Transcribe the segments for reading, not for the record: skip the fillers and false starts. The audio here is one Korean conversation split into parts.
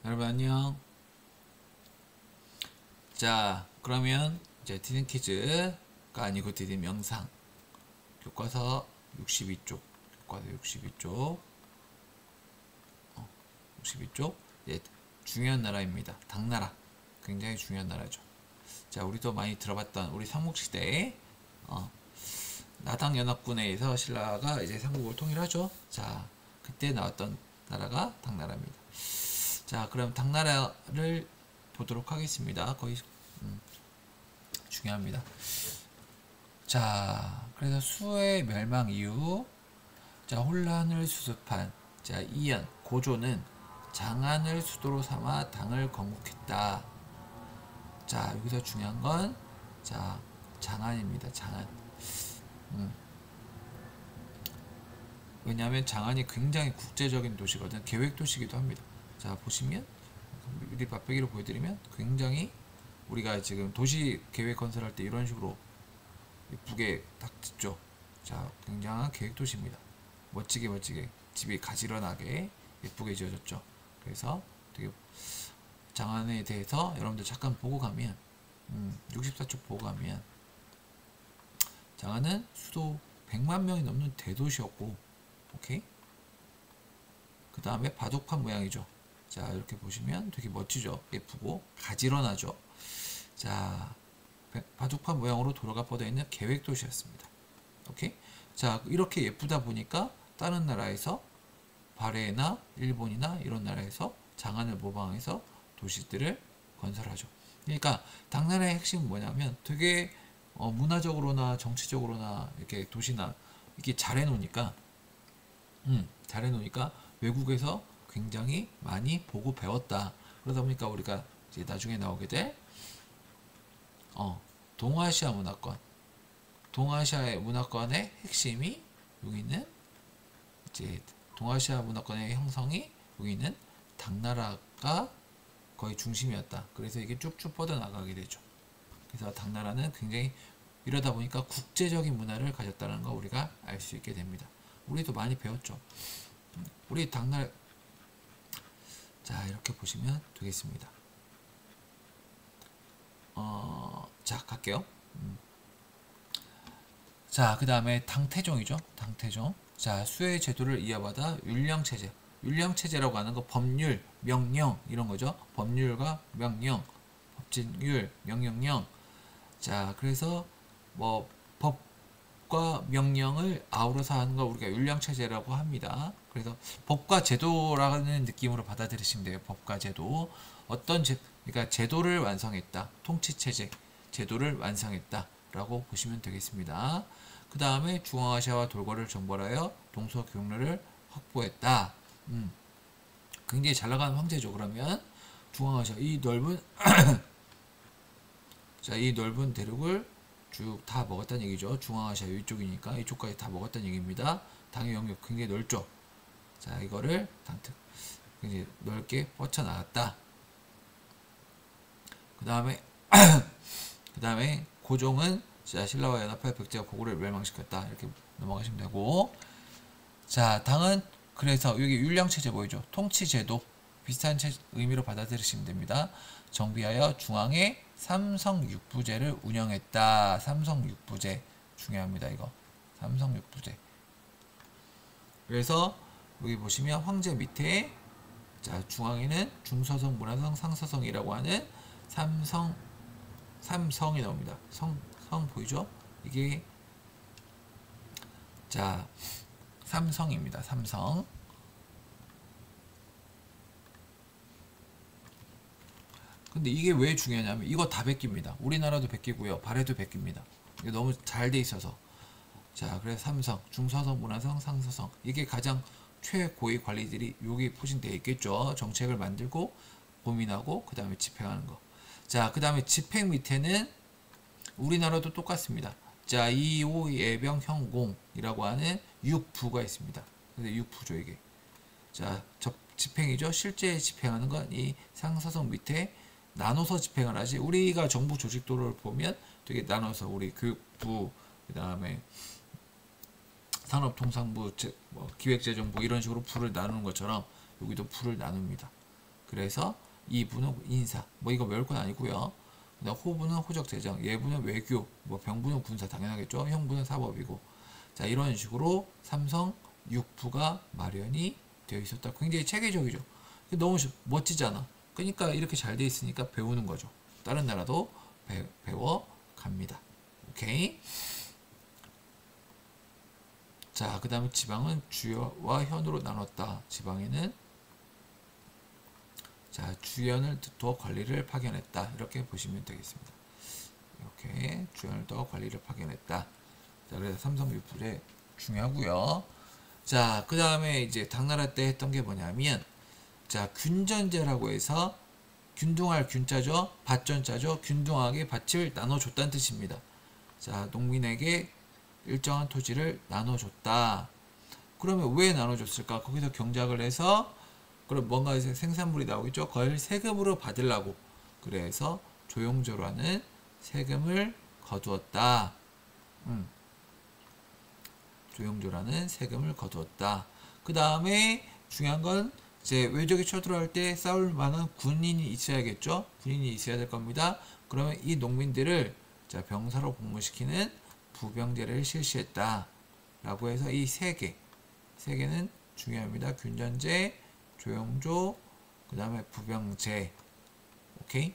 여러분 안녕. 자, 그러면 이제 디딤 퀴즈가 아니고 디딤 영상 교과서 62쪽 교과서 62쪽 62쪽 예, 중요한 나라입니다. 당나라 굉장히 중요한 나라죠. 자, 우리도 많이 들어봤던 우리 삼국시대에 나당연합군에 의해서 신라가 이제 삼국을 통일하죠. 자, 그때 나왔던 나라가 당나라입니다. 자, 그럼 당나라를 보도록 하겠습니다. 거의 중요합니다. 자, 그래서 수의 멸망 이후 자, 혼란을 수습한 자, 이연 고조는 장안을 수도로 삼아 당을 건국했다. 자, 여기서 중요한 건 자, 장안입니다. 장안. 왜냐하면 장안이 굉장히 국제적인 도시거든. 계획 도시기도 합니다. 자, 보시면 우리 맛배기로 보여드리면 굉장히 우리가 지금 도시 계획 건설할 때 이런 식으로 예쁘게 딱 짓죠. 자, 굉장한 계획 도시입니다. 멋지게 집이 가지런하게 예쁘게 지어졌죠. 그래서 되게 장안에 대해서 여러분들 잠깐 보고 가면 64쪽 보고 가면 장안은 수도 100만 명이 넘는 대도시였고, 오케이? 그 다음에 바둑판 모양이죠. 자, 이렇게 보시면 되게 멋지죠. 예쁘고 가지런하죠. 자, 바둑판 모양으로 도로가 뻗어 있는 계획 도시였습니다. 오케이? 자, 이렇게 예쁘다 보니까 다른 나라에서 발해나 일본이나 이런 나라에서 장안을 모방해서 도시들을 건설하죠. 그러니까 당나라의 핵심은 뭐냐면 되게 문화적으로나 정치적으로나 이렇게 도시나 이렇게 잘해놓으니까 외국에서 굉장히 많이 보고 배웠다. 그러다 보니까 우리가 이제 나중에 나오게 될 동아시아 문화권, 동아시아의 문화권의 핵심이 여기 있는 이제 동아시아 문화권의 형성이 여기 있는 당나라가 거의 중심이었다. 그래서 이게 쭉쭉 뻗어 나가게 되죠. 그래서 당나라는 굉장히 이러다 보니까 국제적인 문화를 가졌다는 거 우리가 알 수 있게 됩니다. 우리도 많이 배웠죠. 우리 당나라 자, 이렇게 보시면 되겠습니다. 자, 갈게요. 자, 그 다음에 당태종이죠. 당태종. 자, 수의 제도를 이어받아 율령체제. 율령체제라고 하는 거 법률, 명령 이런 거죠. 법률과 명령, 법진율, 명령령. 자, 그래서 뭐 법과 명령을 아우러서 하는 걸 우리가 율령체제라고 합니다. 그래서 법과 제도라는 느낌으로 받아들이시면 돼요. 법과 제도. 그러니까 제도를 완성했다. 통치체제, 제도를 완성했다라고 보시면 되겠습니다. 그 다음에 중앙아시아와 돌궐을 정벌하여 동서교역로를 확보했다. 굉장히 잘 나가는 황제죠. 그러면 중앙아시아 이 넓은 자, 이 넓은 대륙을 쭉 다 먹었다는 얘기죠. 중앙아시아 이쪽이니까 이쪽까지 다 먹었다는 얘기입니다. 당의 영역 굉장히 넓죠. 자, 이거를 굉장히 넓게 뻗쳐나갔다. 그 다음에 고종은 자, 신라와 연합하여 백제와 고구려를 멸망시켰다. 이렇게 넘어가시면 되고, 자, 당은 그래서 여기 율령체제 보이죠? 통치제도 비슷한 의미로 받아들이시면 됩니다. 정비하여 중앙에 삼성육부제를 운영했다. 삼성육부제 중요합니다. 이거 삼성육부제. 그래서 여기 보시면 황제 밑에 자, 중앙에는 중서성, 문화성, 상서성이라고 하는 삼성이 나옵니다. 성 보이죠? 이게 자, 삼성입니다. 삼성. 근데 이게 왜 중요하냐면 이거 다 베낍니다. 우리나라도 베끼고요. 발해도 베낍니다. 이게 너무 잘 돼 있어서. 자, 그래서 삼성, 중서성, 문화성, 상서성. 이게 가장 최고위 관리들이 여기 포진되어 있겠죠. 정책을 만들고 고민하고 그 다음에 집행하는 거. 자, 그 다음에 집행 밑에는 우리나라도 똑같습니다. 자, 이호 예병 형공이라고 하는 6부가 있습니다. 근데 6부죠 이게. 자, 집행이죠. 실제 집행하는 건 이 상서성 밑에 나눠서 집행을 하지. 우리가 정부 조직도를 보면 되게 나눠서 우리 교육부, 그 다음에 산업통상부, 기획재정부 이런 식으로 부를 나누는 것처럼 여기도 부를 나눕니다. 그래서 이부는 인사. 뭐 이거 외울 건 아니고요. 그다음 호부는 호적 재정, 예부는 외교, 뭐 병부는 군사 당연하겠죠. 형부는 사법이고. 자, 이런 식으로 삼성 육부가 마련이 되어 있었다. 굉장히 체계적이죠. 너무 멋지잖아. 그러니까 이렇게 잘 돼 있으니까 배우는 거죠. 다른 나라도 배워 갑니다. 오케이. 자, 그 다음에 지방은 주여와 현으로 나눴다. 지방에는 자, 주연을 더 관리를 파견했다. 이렇게 보시면 되겠습니다. 이렇게 주연을 더 관리를 파견했다. 자, 그래서 삼성유불에 중요하고요. 자, 그 다음에 이제 당나라 때 했던 게 뭐냐면, 자, 균전제라고 해서 균등할 균자죠, 밭전자죠. 균등하게 밭을 나눠줬다는 뜻입니다. 자, 농민에게 일정한 토지를 나눠줬다. 그러면 왜 나눠줬을까? 거기서 경작을 해서 그럼 뭔가 생산물이 나오겠죠. 그걸 세금으로 받으려고. 그래서 조용조라는 세금을 거두었다. 조용조라는 세금을 거두었다. 그 다음에 중요한 건 이제 외적이 쳐들어올 때 싸울 만한 군인이 있어야겠죠. 군인이 있어야 될 겁니다. 그러면 이 농민들을 자, 병사로 복무시키는 부병제를 실시했다. 라고 해서 이 세 개는 중요합니다. 균전제, 조용조, 그 다음에 부병제. 오케이?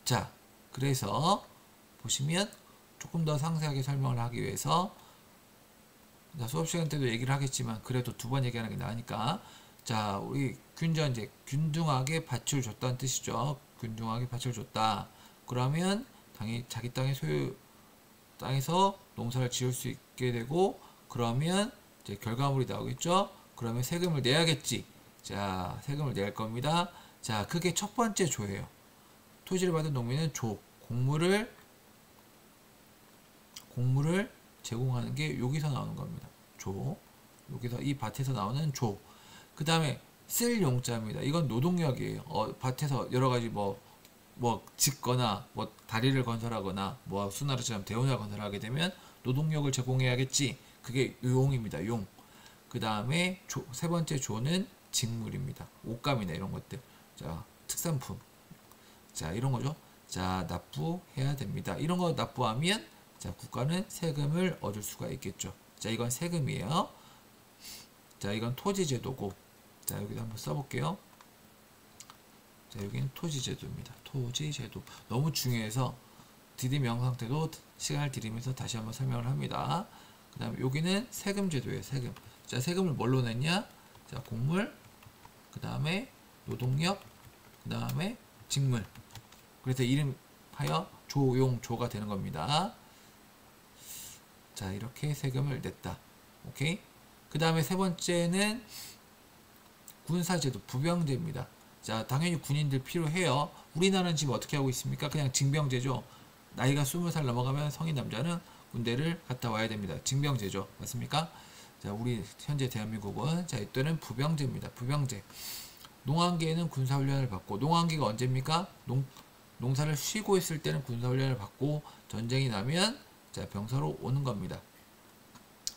자, 그래서 보시면 조금 더 상세하게 설명을 하기 위해서 수업 시간 때도 얘기를 하겠지만 그래도 두 번 얘기하는 게 나으니까 자, 우리 균전제, 균등하게 밭을 줬다는 뜻이죠. 균등하게 밭을 줬다. 그러면 당연히 자기 땅의 소유 땅에서 농사를 지을 수 있게 되고 그러면 이제 결과물이 나오겠죠. 그러면 세금을 내야겠지. 자, 세금을 낼 겁니다. 자, 그게 첫 번째 조예요. 토지를 받은 농민은 곡물을 제공하는 게 여기서 나오는 겁니다. 여기서 이 밭에서 나오는 그 다음에 쓸 용자입니다. 이건 노동력이에요. 밭에서 여러 가지 뭐 짓거나 뭐 다리를 건설하거나 뭐 수나루처럼 대원을 건설하게 되면 노동력을 제공해야겠지. 그게 용입니다. 용. 그 다음에 세 번째 조는 직물입니다. 옷감이나 이런 것들. 자, 특산품. 자, 이런 거죠. 자, 납부해야 됩니다. 이런 거 납부하면 자, 국가는 세금을 얻을 수가 있겠죠. 자, 이건 세금이에요. 자, 이건 토지제도고. 자, 여기도 한번 써볼게요. 자, 여기는 토지제도입니다. 토지제도. 너무 중요해서 디디 명상 때도 시간을 들이면서 다시 한번 설명을 합니다. 그 다음에 여기는 세금제도예요. 세금. 자, 세금을 뭘로 냈냐? 자, 곡물, 그 다음에 노동력, 그 다음에 직물. 그래서 이름하여 조용조가 되는 겁니다. 자, 이렇게 세금을 냈다. 오케이? 그 다음에 세 번째는 군사제도, 부병제입니다. 자, 당연히 군인들 필요해요. 우리나라는 지금 어떻게 하고 있습니까? 그냥 징병제죠. 나이가 20살 넘어가면 성인 남자는 군대를 갔다 와야 됩니다. 징병제죠. 맞습니까? 자, 우리 현재 대한민국은 자, 이때는 부병제입니다. 부병제. 농한기에는 군사훈련을 받고, 농한기가 언제입니까? 농사를 쉬고 있을 때는 군사훈련을 받고, 전쟁이 나면 자, 병사로 오는 겁니다.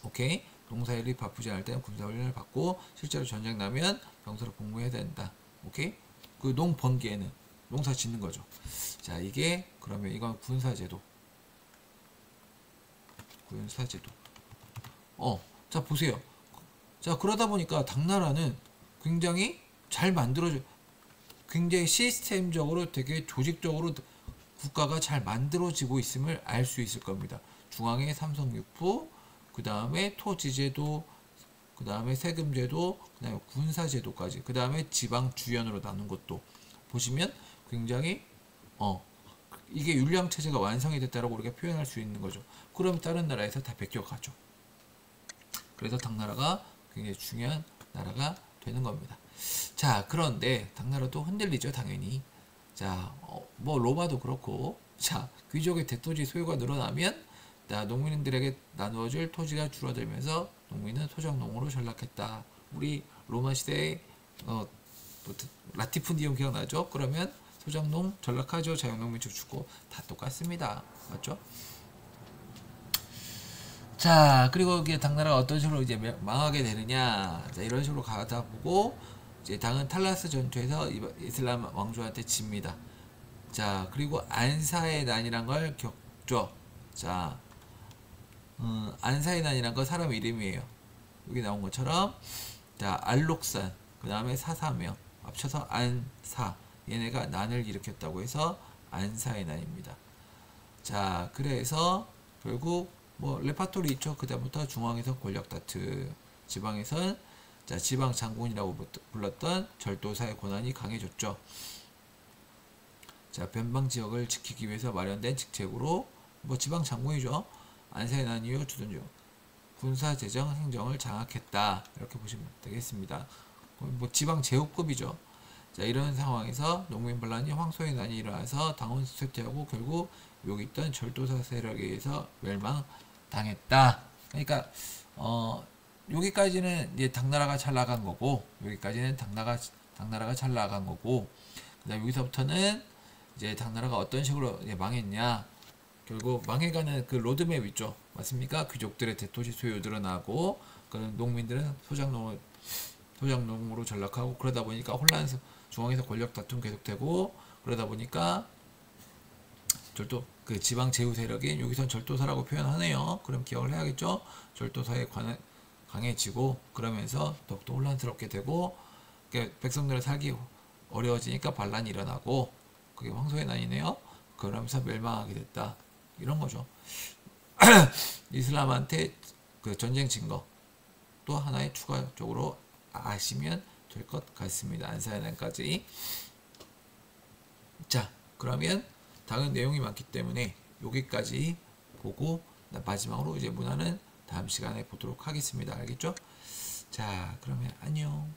오케이? 농사일이 바쁘지 않을 때는 군사훈련을 받고, 실제로 전쟁 나면 병사로 복무해야 된다. 오케이? 그 농번기에는 농사 짓는 거죠. 자, 이게 그러면 이건 군사제도. 군사제도. 자, 보세요. 자, 그러다 보니까 당나라는 굉장히 잘 만들어져, 굉장히 시스템적으로 되게 조직적으로 국가가 잘 만들어지고 있음을 알 수 있을 겁니다. 중앙에 삼성육부, 그 다음에 토지제도, 그 다음에 세금제도, 그 다음에 군사제도까지, 그 다음에 지방 주연으로 나눈 것도 보시면 굉장히 이게 율량체제가 완성이 됐다라고 우리가 표현할 수 있는 거죠. 그럼 다른 나라에서 다 베껴가죠. 그래서 당나라가 굉장히 중요한 나라가 되는 겁니다. 자, 그런데 당나라도 흔들리죠, 당연히. 자, 뭐 로마도 그렇고, 자, 귀족의 대토지 소유가 늘어나면 자, 농민들에게 나누어질 토지가 줄어들면서 농민은 소작농으로 전락했다. 우리 로마 시대에 라티푼디움 기억나죠? 그러면 소작농 전락하죠. 자유농민축 죽고 다 똑같습니다. 맞죠? 자, 그리고 이게 당나라가 어떤 식으로 이제 망하게 되느냐. 자, 이런 식으로 가다 보고 이제 당은 탈라스 전투에서 이슬람 왕조한테 집니다. 자, 그리고 안사의 난이란 걸 겪죠. 자, 안사의 난이란 건 사람 이름이에요. 여기 나온 것처럼 자, 알록산, 그 다음에 사사명 합쳐서 안사. 얘네가 난을 일으켰다고 해서 안사의 난입니다. 자, 그래서 결국 뭐 레파토리 있죠. 그다음부터 중앙에서 권력 다툼, 지방에선 자, 지방 장군이라고 불렀던 절도사의 권한이 강해졌죠. 자, 변방 지역을 지키기 위해서 마련된 직책으로 뭐 지방 장군이죠. 안사의 난 이후 주둔중 군사 재정 행정을 장악했다. 이렇게 보시면 되겠습니다. 뭐 지방 제후급이죠. 자, 이런 상황에서 농민 반란이 황소의 난이 일어나서 당원 쇠퇴하고 결국 여기 있던 절도사 세력에 의해서 멸망당했다. 그러니까 여기까지는 이제 당나라가 잘 나간 거고, 여기까지는 당나라가 잘 나간 거고, 그다음 여기서부터는 이제 당나라가 어떤 식으로 이제 망했냐. 결국 망해가는 그 로드맵 있죠. 맞습니까? 귀족들의 대토지 소유 늘어나고, 그 농민들은 소작농으로 전락하고, 그러다 보니까 중앙에서 권력 다툼 계속되고, 그러다 보니까 그 지방 제후 세력이 여기선 절도사라고 표현하네요. 그럼 기억을 해야겠죠. 절도사에 강해지고 그러면서 더욱더 혼란스럽게 되고, 백성들의 살기 어려워지니까 반란이 일어나고, 그게 황소의 난이네요. 그러면서 멸망하게 됐다. 이런 거죠. 이슬람한테 그 전쟁 증거 또 하나의 추가적으로 아시면 될 것 같습니다. 안사의 난까지. 자, 그러면 다른 내용이 많기 때문에 여기까지 보고 마지막으로 이제 문화는 다음 시간에 보도록 하겠습니다. 알겠죠? 자, 그러면 안녕.